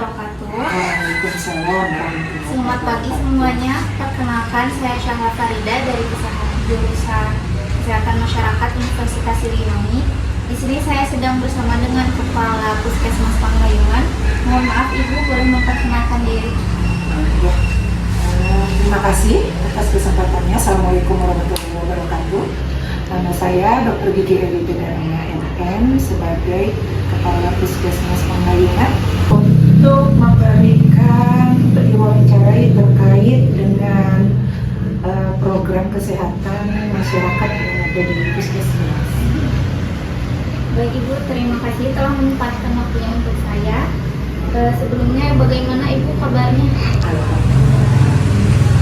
wabarakatuh. Waalaikumsalam. Selamat pagi semuanya. Perkenalkan, saya Syahla Farida dari jurusan Kesehatan Masyarakat Universitas Siliwangi. Di sini saya sedang bersama dengan Kepala Puskesmas Panglayungan. Mohon maaf Ibu, boleh memperkenalkan diri? Terima kasih atas kesempatannya. Assalamualaikum warahmatullahi wabarakatuh. Nama saya Dr. Gigi Elidina MN sebagai Kepala Puskesmas Panglayungan untuk memberikan diwawancara terkait dengan program kesehatan masyarakat yang ada di Puskesmas. Baik Ibu, terima kasih telah menyempatkan waktunya untuk saya. Sebelumnya bagaimana Ibu kabarnya?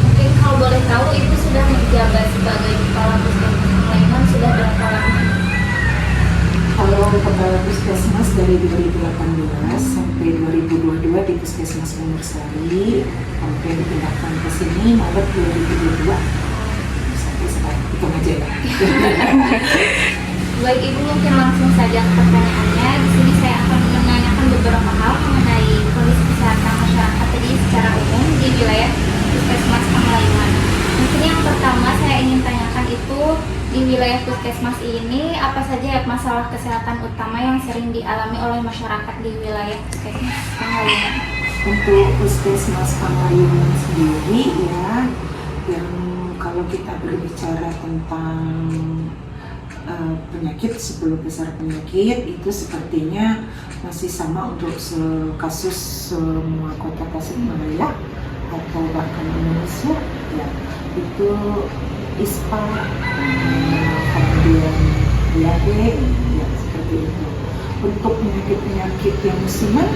Mungkin kalau boleh tahu Ibu sudah menjabat sebagai Kepala Puskesmas Panglayungan sudah berapa lama? Kalau Kepala Puskesmas dari 2018 sampai 2022 di Puskesmas Mursari, sampai dipindahkan ke sini Maret 2022 sampai sekarang, itu aja ya. Baik Ibu, mungkin langsung saja ke pertanyaannya. Di sini saya akan menanyakan beberapa hal mengenai kondisi kesehatan masyarakat tadi secara umum di wilayah Puskesmas Panglayungan. Mungkin yang pertama saya ingin tanyakan itu, di wilayah Puskesmas ini apa saja masalah kesehatan utama yang sering dialami oleh masyarakat di wilayah Puskesmas Panglayungan? Untuk Puskesmas Panglayungan sendiri ya, yang kalau kita berbicara tentang penyakit, 10 besar penyakit itu sepertinya masih sama untuk kasus semua kota Tasikmalaya atau bahkan Indonesia ya, itu ISPA, kemudian diabetes ya, seperti itu. Untuk penyakit-penyakit yang musiman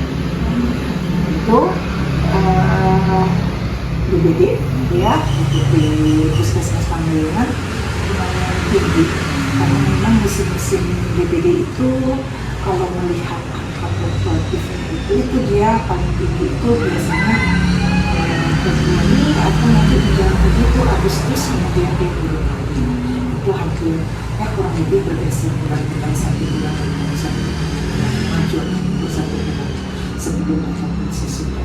itu DBD ya, di Puskesmas Panglayungan lumayan tinggi. Karena memang musim-musim DBD itu kalau melihat angka fluktuatifnya itu dia paling tinggi itu biasanya Februari atau nanti menjelang begitu Agustus, kemudian dia turun lagi. Itu hampir ya kurang lebih bergeser bulan-bulan 1 bulan atau 1 bulan maju untuk 1 bulan sebelum ataupun sesudah.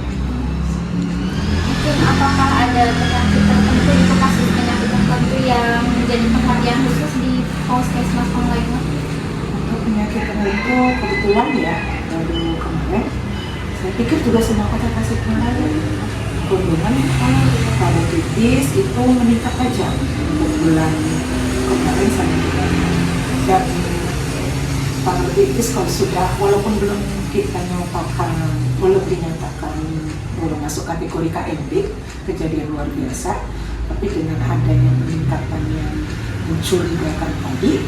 Mungkin apakah ada penyakit tertentu itu kasus penyakit tertentu yang menjadi perhatian khusus di Puskesmas Panglayungan? Untuk penyakit tertentu kebetulan ya baru kemarin saya pikir juga semua kota Tasikmalaya kunjungan pada titis itu meningkat tajam untuk bulan kemarin sampai bulan, dan pada titis kalau sudah walaupun belum kita nyatakan, belum dinyatakan belum masuk kategori KMB, kejadian luar biasa, tapi dengan adanya peningkatan yang mencurigakan tadi,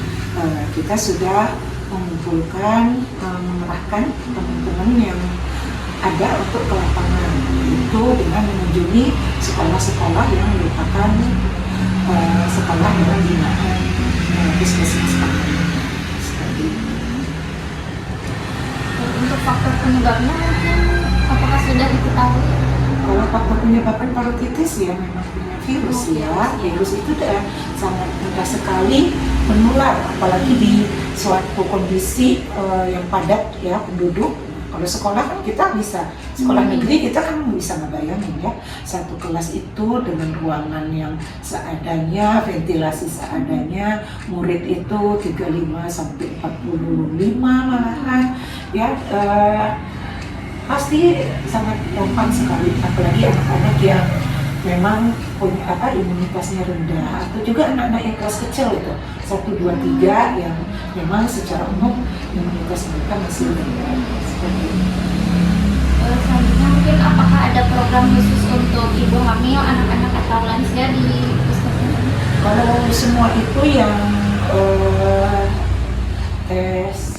kita sudah mengumpulkan, mengerahkan teman-teman yang ada untuk ke lapangan itu dengan mengunjungi sekolah-sekolah yang merupakan sekolah yang binaan Puskesmas Panglayungan seperti itu. Untuk faktor penyebabnya mungkin apakah sudah diketahui? Kalau faktor penyebabkan parotitis ya memang punya virus ya. Virus itu sangat mudah sekali menular, apalagi di suatu kondisi yang padat ya penduduk. Kalau sekolah kan kita bisa, sekolah negeri kita kan bisa ngebayangin ya, satu kelas itu dengan ruangan yang seadanya, ventilasi seadanya, murid itu 35 sampai 45 malahan ya, pasti sangat gampang sekali, apalagi anak-anak yang memang punya imunitasnya rendah, atau juga anak-anak yang kelas kecil itu 1, 2, 3 yang memang secara umum imunitas mereka masih rendah seperti itu. Selanjutnya mungkin apakah ada program khusus untuk ibu hamil, anak-anak atau lansia di Puskesmas? Kalau semua itu yang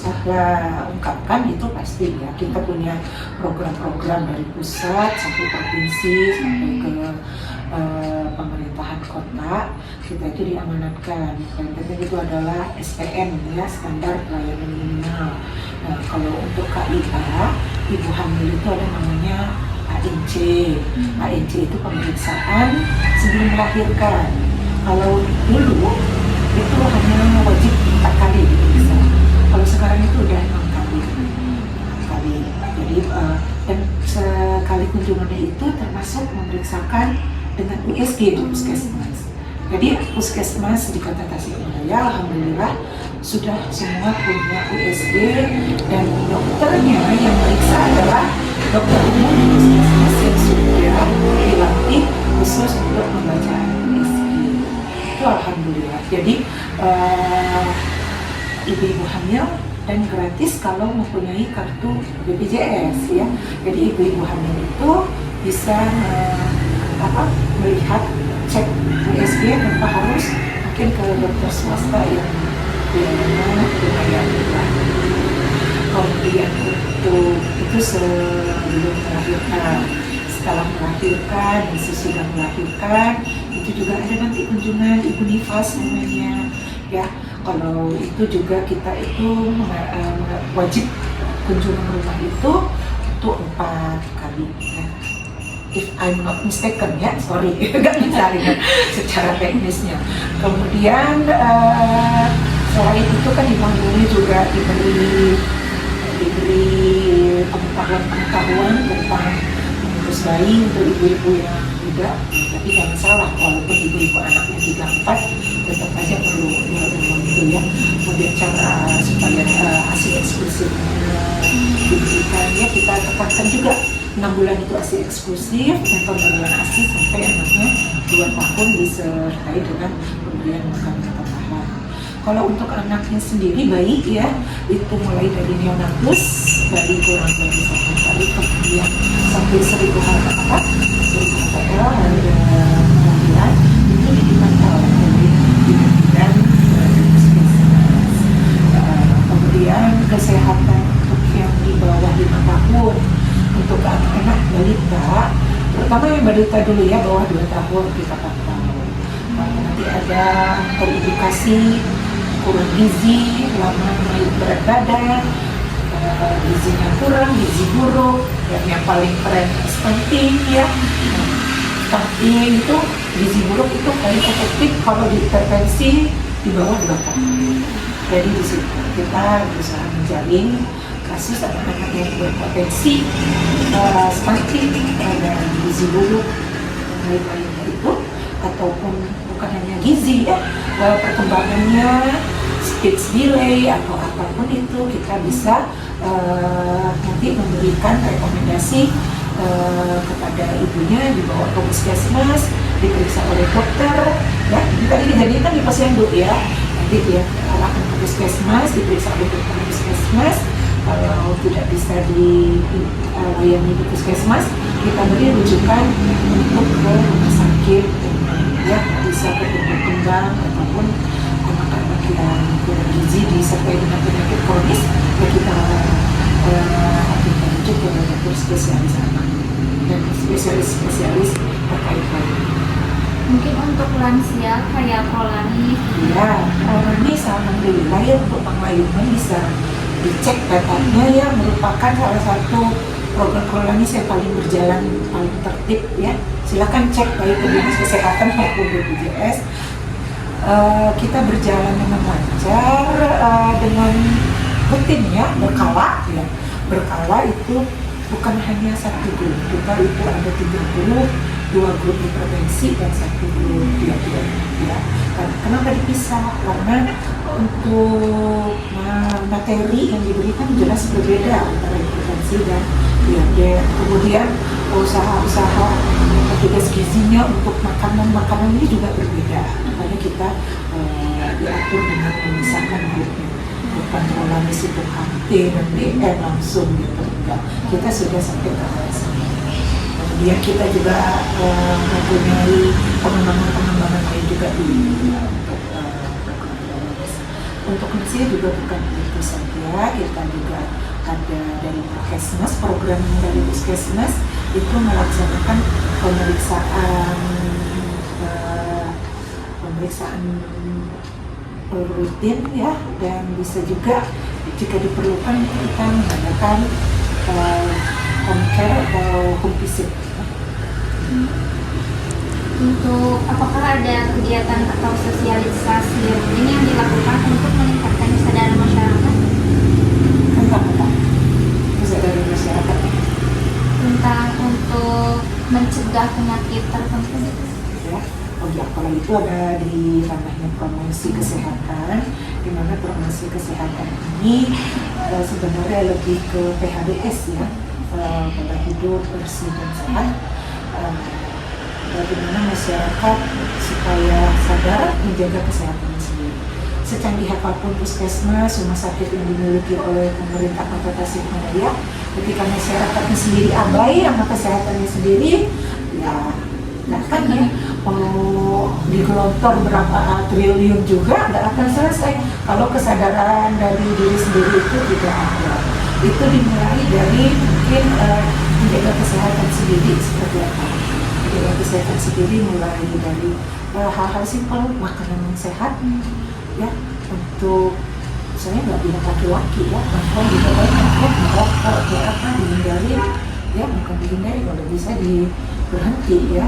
saya ungkapkan itu pasti ya, kita punya program-program dari pusat sampai provinsi sampai ke pemerintahan kota, kita itu diamanatkan, dan itu adalah SPM ya, standar pelayanan minimal. Nah, kalau untuk KIA, ibu hamil itu ada namanya ANC. ANC itu pemeriksaan sebelum melahirkan. Kalau dulu itu hanya wajib 4 kali diperiksa. Kalau sekarang itu udah 6 kali. Jadi dan kali kunjungannya itu termasuk memeriksakan dengan USG di puskesmas. Jadi puskesmas di Kota Tasikmalaya alhamdulillah sudah semua punya USG, dan dokternya yang meriksa adalah dokter umum di puskesmas yang sudah dilatih khusus untuk membaca USG. Itu alhamdulillah. Jadi ibu-ibu hamil dan gratis kalau mempunyai kartu BPJS ya. Jadi ibu-ibu hamil itu bisa melihat cek USG tanpa harus mungkin ke dokter swasta yang biayanya lumayan murah. Kemudian untuk itu sebelum melahirkan, setelah melahirkan, dan sesudah melahirkan itu juga ada nanti kunjungan ibu nifas namanya ya. Kalau itu juga kita itu wajib kunjungan rumah itu untuk 4 kali ya. If I'm not mistaken ya, sorry, nggak bisa lihat secara teknisnya. Kemudian selain itu kan ibu hamil juga diberi pengetahuan tentang mengurus bayi untuk ibu-ibu yang muda. Tapi jangan salah, walaupun ibu-ibu anaknya 3-4 tetap aja perlu itu ya. Kemudian cara supaya ASI eksklusifnya diberikannya kita tekankan juga 6 bulan itu ASI eksklusif, dan pemberian ASI sampai anaknya 2 tahun disertai dengan pemberian makan tambahan. Kalau untuk anaknya sendiri bayi ya, itu mulai dari neonatus, dari kurang dari 1 kali, kemudian sampai 1000 HPL, 1000 HPL harga kemungkinan itu dipantau dari dan kemudian kesehatan untuk yang di bawah 5 tahun, untuk anak-anak balita, terutama yang balita dulu ya, bawah 2 tahun kita pantau. Nanti ada terindikasi kurang gizi, lama naik berat badan, gizinya kurang, gizi buruk, dan yang paling keren stunting ya. Stunting itu, gizi buruk itu paling efektif kalau diintervensi di bawah 2 tahun. Jadi di situ kita berusaha menjalin kasus anak-anak yang berpotensi stunting dan gizi buruk dan lain-lainnya itu, ataupun bukan hanya gizi ya, perkembangannya speech delay atau apapun itu kita bisa nanti memberikan rekomendasi kepada ibunya, dibawa ke puskesmas, diperiksa oleh dokter ya. Jadi tadi kejadian kan di posyandu ya, nanti dia arahkan ke puskesmas, diperiksa oleh dokter di puskesmas. Kalau tidak bisa dilayani di puskesmas, kita beri rujukan untuk ke rumah sakit ya, bisa ke tumbuh kembang ataupun anak-anak yang kurang gizi disertai dengan penyakit kronis ya, kita rujuk ke dokter spesialis anak dan spesialis terkait lain. Mungkin untuk lansia kayak Prolanis Ya, Prolanis alhamdulillah ya, untuk penglayunan bisa dicek datanya ya, merupakan salah satu program Prolanis yang paling berjalan, paling tertib ya. Silakan cek baik ke Dinas Kesehatan maupun BPJS. Kita berjalan dengan lancar, dengan rutin ya, berkala ya. Berkala itu bukan hanya 1 grup, kita itu ada 32 grup intervensi dan 1 grup dialog ya. Kenapa dipisah? Karena untuk materi yang diberikan jelas berbeda antara intervensi dan dialog. Kemudian usaha-usaha petugas gizinya untuk makanan ini juga berbeda. Makanya kita diatur dengan memisahkan grupnya. Bukan Prolanis itu HT dan DM langsung gitu, enggak. Kita sudah sampai ke arah sana. Kemudian kita juga mempunyai pengembangan lain juga di untuk lansia juga bukan itu saja, kita juga ada dari Puskesmas, program dari Puskesmas itu melaksanakan pemeriksaan rutin ya, dan bisa juga jika diperlukan kita mengadakan home care atau home visit. Untuk apakah ada kegiatan atau sosialisasi rutin yang dilakukan untuk meningkatkan kesadaran masyarakat Tentang apa? Kesadaran masyarakat tentang untuk mencegah penyakit tertentu gitu. Ya. Oh ya, kalau itu ada di ranahnya promosi kesehatan, di mana promosi kesehatan ini sebenarnya lebih ke PHBS ya, pola hidup bersih dan sehat. Bagaimana masyarakat supaya sadar menjaga kesehatannya sendiri. Secanggih apapun puskesmas, rumah sakit yang dimiliki oleh pemerintah Kota Tasikmalaya, ketika masyarakatnya sendiri abai sama kesehatannya sendiri, ya nggak akan ya mau digelontor berapa triliun juga nggak akan selesai kalau kesadaran dari diri sendiri itu tidak ada. Itu dimulai dari mungkin menjaga kesehatan sendiri seperti apa. Menjaga kesehatan sendiri mulai dari hal-hal simpel, makanan yang sehat, ya, untuk saya nggak bilang laki-laki ya, perempuan juga banyak ya, merokok kayak apa dihindari, ya bukan dihindari, kalau bisa berhenti ya.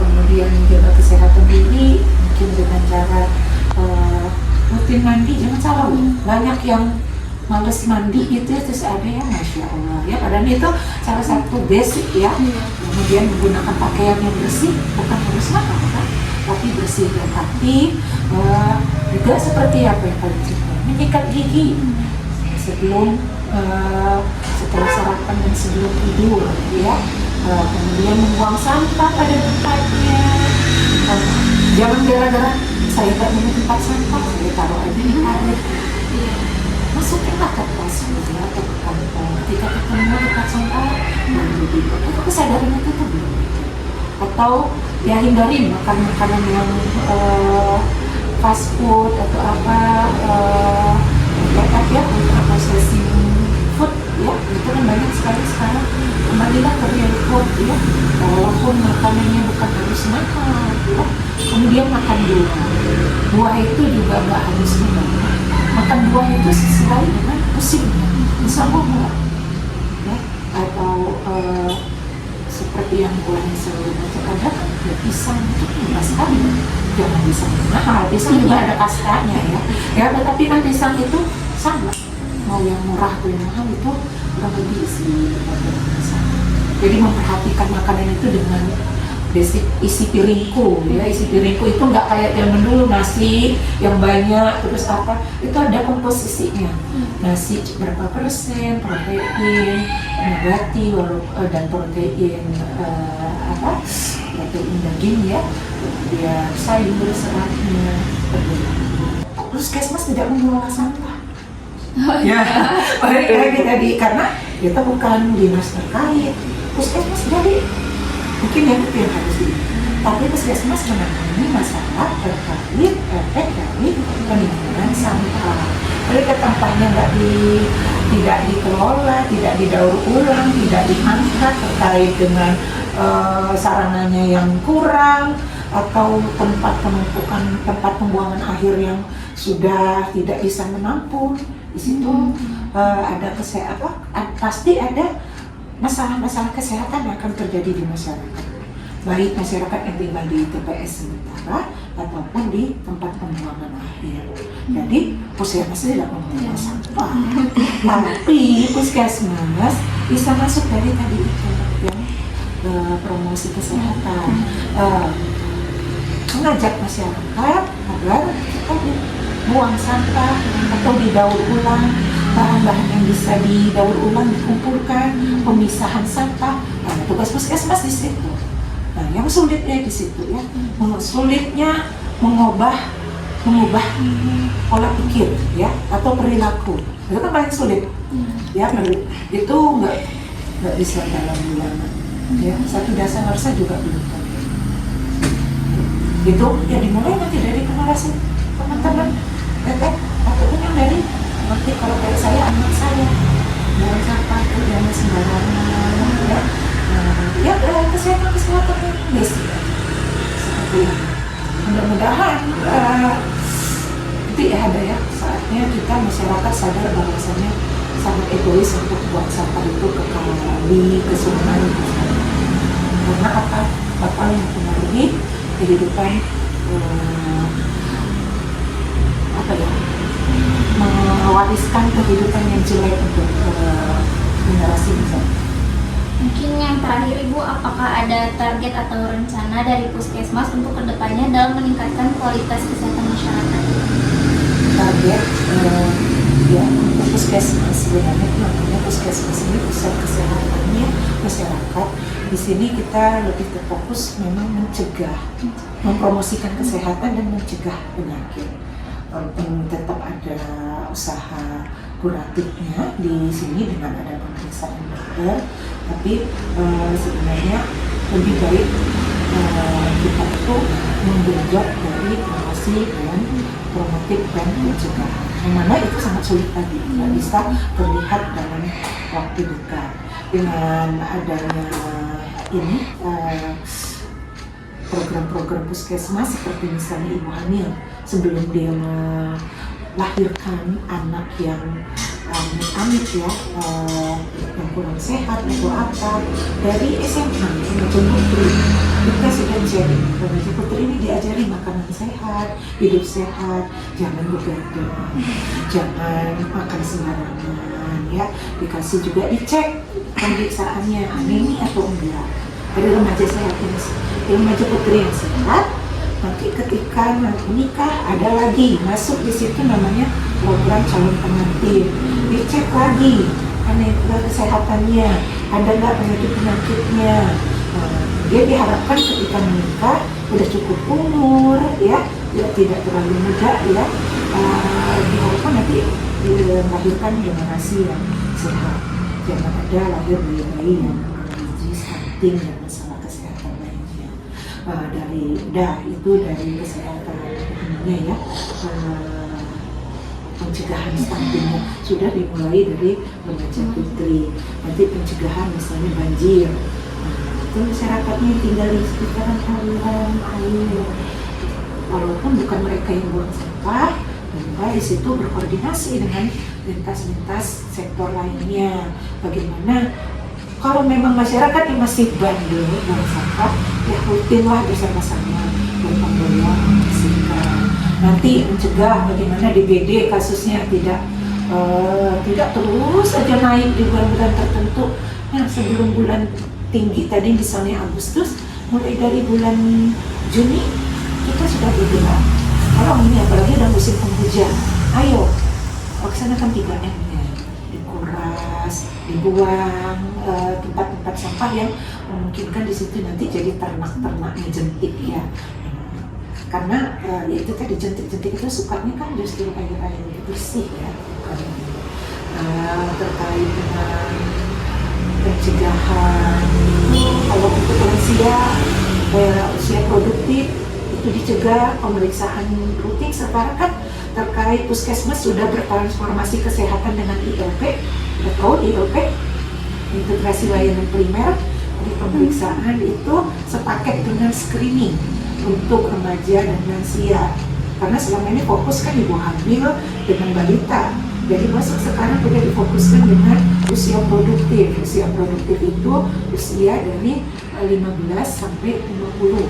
Kemudian menjaga kesehatan diri mungkin dengan cara rutin mandi, jangan salah loh, banyak yang males mandi itu terus ada yang Masya Allah ya, padahal itu salah satu basic ya. Kemudian menggunakan pakaian yang bersih, bukan harus mahal kan, tapi bersih dan rapi. Juga seperti apa yang paling simpel, menyikat gigi sebelum setelah sarapan dan sebelum tidur ya. Kemudian membuang sampah pada tempatnya. Jangan gara-gara saya tak punya tempat sampah, saya taruh aja di air. Masukinlah ke tas ya, atau ke kantong. Ketika ketemu tempat sampah, itu kesadaran itu tuh belum. Atau ya hindari makan makanan yang fast food atau apa ya ultra processing food ya, itu kan banyak sekali sekarang. Kembalilah ke real food ya, walaupun makanannya bukan harus mahal ya. Kemudian makan buah itu juga nggak harus mahal. Makan buah itu sesuai dengan musimnya, insya Allah ya. Atau seperti yang buah yang selalu ada ya, pisang itu murah sekali, jangan pisang mahal, pisang juga ada kastanya ya, tetapi kan pisang itu sama, mau yang murah atau yang mahal itu kurang lebih isi pisang. Jadi memperhatikan makanan itu dengan basic isi piringku ya, isi piringku itu nggak kayak yang dulu nasi yang banyak terus apa, itu ada komposisinya. Nasi berapa persen protein nabati dan protein protein daging ya, kemudian sayur seratnya. Puskesmas tidak mengelola sampah. Ya, balik lagi tadi karena kita bukan dinas terkait. Puskesmas jadi mungkin yang harus ini, tapi puskesmas menangani masalah terkait efek dari penimbunan sampah. Ketika sampahnya tidak dikelola, tidak didaur ulang, tidak diangkat terkait dengan sarananya yang kurang, atau tempat penumpukan, tempat pembuangan akhir yang sudah tidak bisa menampung, di situ ada pasti ada masalah-masalah kesehatan yang akan terjadi di masyarakat, baik masyarakat yang tinggal di TPS sementara ataupun di tempat pembuangan akhir. Jadi puskesmas tidak mempunyai sampah, tapi puskesmas bisa masuk dari tadi itu yang promosi kesehatan, mengajak masyarakat agar kita buang sampah atau didaur ulang, bahan-bahan yang bisa didaur ulang dikumpulkan, pemisahan sampah. Nah, tugas puskesmas di situ. Nah, yang sulitnya di situ ya, sulitnya mengubah pola pikir ya atau perilaku. Itu kan paling sulit. Ya, itu nggak bisa dalam bulan. Ya, satu dasar harusnya juga belum. Itu ya dimulai nanti dari generasi teman-teman, ataupun yang dari nanti kalau kayak saya, anak saya buang sampah itu jangan sembarangan ya, kesehatan yang basic seperti itu. Mudah-mudahan itu ya ada ya saatnya kita masyarakat sadar bahwasanya sangat egois untuk buang sampah itu ke kali, ke sungai, karena apa yang mempengaruhi kehidupan mewariskan kehidupan yang jelek untuk generasi besar. Mungkin yang terakhir Ibu, apakah ada target atau rencana dari Puskesmas untuk kedepannya dalam meningkatkan kualitas kesehatan masyarakat? Target ya untuk Puskesmas, sebenarnya namanya Puskesmas ini pusat kesehatannya masyarakat. Di sini kita lebih terfokus memang mencegah, mempromosikan kesehatan dan mencegah penyakit. Walaupun tetap ada usaha kuratifnya di sini dengan ada pemeriksaan dokter, tapi sebenarnya lebih baik kita itu menggenjot dari promosi dan promotif dan pencegahan. Yang mana itu sangat sulit tadi, tidak bisa terlihat dalam waktu dekat. Dengan adanya ini program-program puskesmas seperti misalnya ibu hamil sebelum dia melahirkan anak yang amit ya, yang kurang sehat atau apa, dari SMA remaja putri kita sudah jadi remaja putri ini diajari makanan sehat, hidup sehat, jangan begadang, jangan makan sembarangan ya, dikasih juga dicek pemeriksaannya anemia atau enggak. Ada remaja sehat ini, remaja putri yang sehat. Nanti ketika menikah ada lagi masuk di situ namanya program calon pengantin, dicek lagi kesehatannya, ada nggak penyakit-penyakitnya. Dia diharapkan ketika menikah udah cukup umur ya, tidak terlalu muda ya, diharapkan nanti melahirkan generasi yang sehat, jangan ada lahir bayi-bayi yang gizi, stunting dan masalah kesehatan lainnya. Itu dari kesehatan umumnya ya, pencegahan stuntingnya sudah dimulai dari remaja putri. Nanti pencegahan misalnya banjir, itu masyarakatnya yang tinggal di sekitaran aliran air, walaupun bukan mereka yang buang sampah, mereka di situ berkoordinasi dengan lintas-lintas sektor lainnya. Bagaimana kalau memang masyarakat yang masih bandel buang sampah, ya rutinlah bersama-sama bertanggung jawab membersihkan. Nanti mencegah bagaimana DBD kasusnya tidak terus saja naik di bulan-bulan tertentu. Nah, sebelum bulan tinggi tadi misalnya Agustus, mulai dari bulan Juni kita sudah bergerak. Kalau ini apalagi udah musim penghujan, ayo laksanakan 3M-nya, dikuras, dibuang tempat-tempat sampah yang memungkinkan di situ nanti jadi ternak-ternaknya jentik ya. Karena ya itu tadi jentik-jentik itu sukanya kan justru air-air bersih ya. Terkait dengan pencegahan, kalau untuk lansia usia produktif itu dicegah pemeriksaan rutin. Sekarang kan terkait puskesmas sudah bertransformasi kesehatan dengan ILP, atau ILP integrasi layanan primer. Di pemeriksaan itu sepaket dengan screening untuk remaja dan lansia, karena selama ini fokus kan ibu hamil dengan balita, jadi masuk sekarang sudah difokuskan dengan usia produktif. Usia produktif itu usia dari 15 sampai 50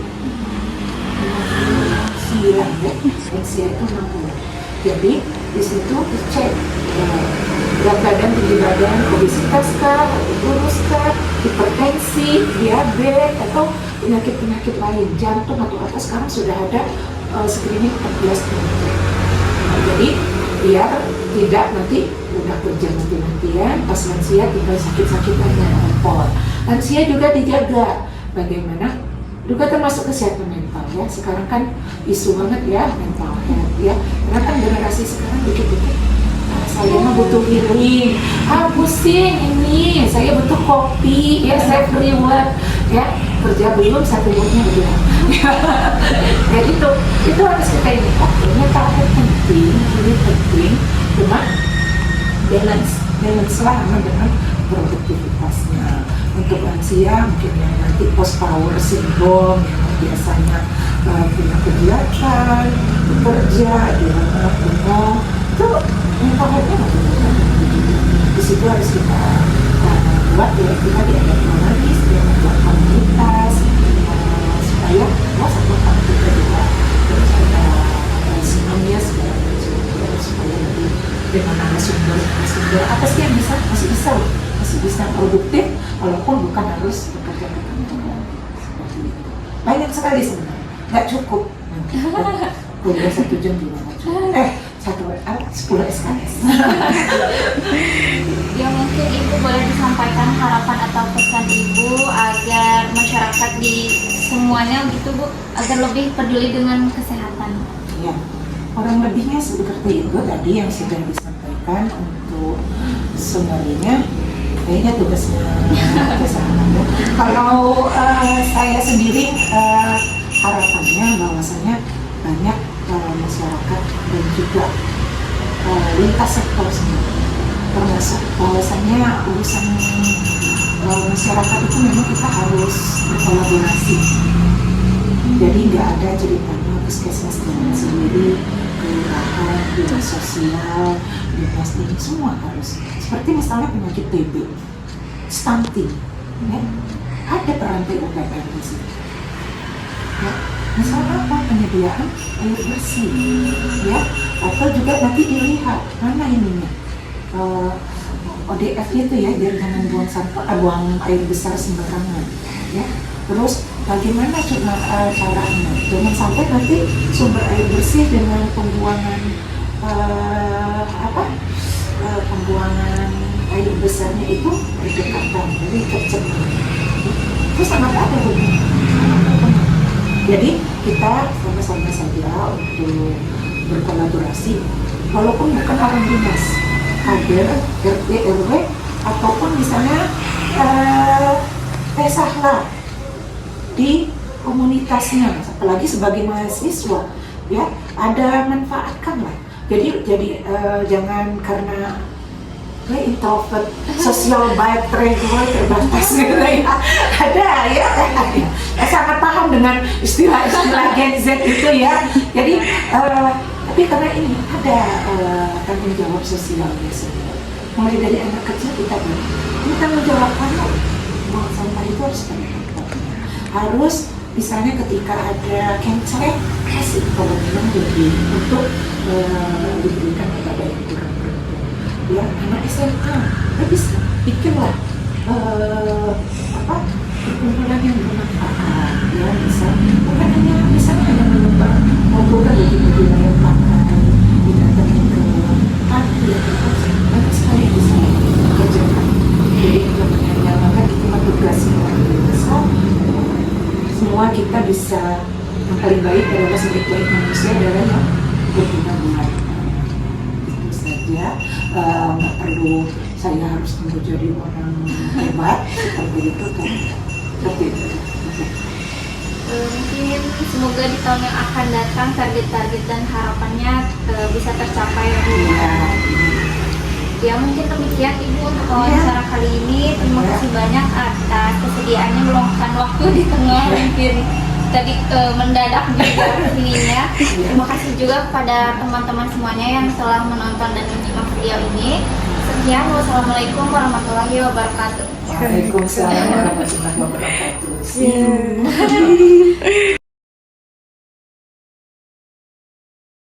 usia ya, usia itu 60. Jadi di situ dicek berat badan, tinggi badan, obesitas kah, kurus kah, hipertensi, diabetes atau penyakit-penyakit lain, jantung atau apa. Sekarang sudah ada screening 14 penyakit. Jadi biar tidak nanti udah kerja nanti-nantian, pas lansia tinggal sakit-sakitannya repot. Lansia juga dijaga bagaimana, juga termasuk kesehatan mental ya. Sekarang kan isu banget ya mental health ya. Karena kan generasi sekarang dikit-dikit saya mah butuh healing, pusing ini, saya butuh kopi ya, saya reward ya, kerja belum satu moodnya udah. Jadi itu harus kita ini. Mental health penting, ini penting, cuma balance lah dengan produktivitasnya. Untuk lansia mungkin yang nanti post power syndrome yang biasanya punya kegiatan, bekerja di rumah, itu mental health-nya di situ harus kita buat ya, kita diadakan lagi, diadakan komunitas supaya satu hal kita juga terus ada semuanya segala macam, supaya lebih dengan sumber apa sih yang masih bisa produktif walaupun bukan harus bekerja ke kantor seperti itu. Banyak sekali sebenarnya, nggak cukup. Kuliah 1 jam juga nggak cukup. 10 SKS. Ya mungkin Ibu boleh disampaikan harapan atau pesan Ibu agar masyarakat di semuanya gitu Bu, agar lebih peduli dengan kesehatan. Ya, kurang lebihnya seperti itu tadi yang sudah disampaikan. Untuk sebenarnya kayaknya tugasnya kesehatan. Kalau saya sendiri harapannya bahwasanya banyak masyarakat dan juga lintas sektor sendiri, termasuk bahwasanya urusan masyarakat itu memang kita harus berkolaborasi. Jadi nggak ada ceritanya puskesmas sendiri, kelurahan, dinas sosial, dinas ini semua harus. Seperti misalnya penyakit TB, stunting, ya, ada perantai UPR di situ. Ya, misalnya apa? Penyediaan air bersih, ya, atau juga nanti dilihat mana ininya. ODF itu ya, biar jangan buang sampah, buang air besar sembarangan, ya. Terus bagaimana caranya? Jangan sampai nanti sumber air bersih dengan pembuangan pembuangan air besarnya itu berdekatan, jadi tercemar. Itu sangat ada hubungannya. Jadi kita sama-sama saja untuk berkolaborasi, walaupun bukan orang dinas, kader, RT, RW, ataupun misalnya pesahlah di komunitasnya, apalagi sebagai mahasiswa, ya, ada manfaatkan lah. Jadi jangan karena introvert, sosial baik, terbatas gitu ya. Ada ya, sangat paham dengan istilah-istilah Gen Z itu ya. Jadi tapi karena ini ada tanggung jawab sosial biasanya. Mulai dari anak kecil kita ini tanggung jawab kamu, buang sampah itu harus pada tempatnya. Harus misalnya ketika ada kenceng, kasih kalau memang lebih untuk diberikan kepada yang kurang beruntung. Ya, anak SMA, bisa bikinlah perkumpulan yang bermanfaat. Ya, bukan hanya misalnya hanya menyumbang, maupun bagi-bagi layak pakai, didatangi ke panti, banyak sekali yang bisa dikerjakan. Jadi untuk menyamakan itu tugasnya besar. Semua kita bisa, yang paling baik adalah sebaik-baik manusia adalah yang berguna buat. Itu saja, nggak perlu saya harus menjadi orang hebat seperti itu kan. Seperti itu. Mungkin semoga di tahun yang akan datang target-target dan harapannya bisa tercapai ya Bu. Ya mungkin demikian Ibu untuk wawancara kali ini. Terima kasih banyak atas kesediaannya meluangkan waktu di tengah mungkin tadi mendadak juga ininya. Terima kasih juga kepada teman-teman semuanya yang telah menonton dan menyimak video ini. Sekian, wassalamualaikum warahmatullahi wabarakatuh. Waalaikumsalam warahmatullahi wabarakatuh.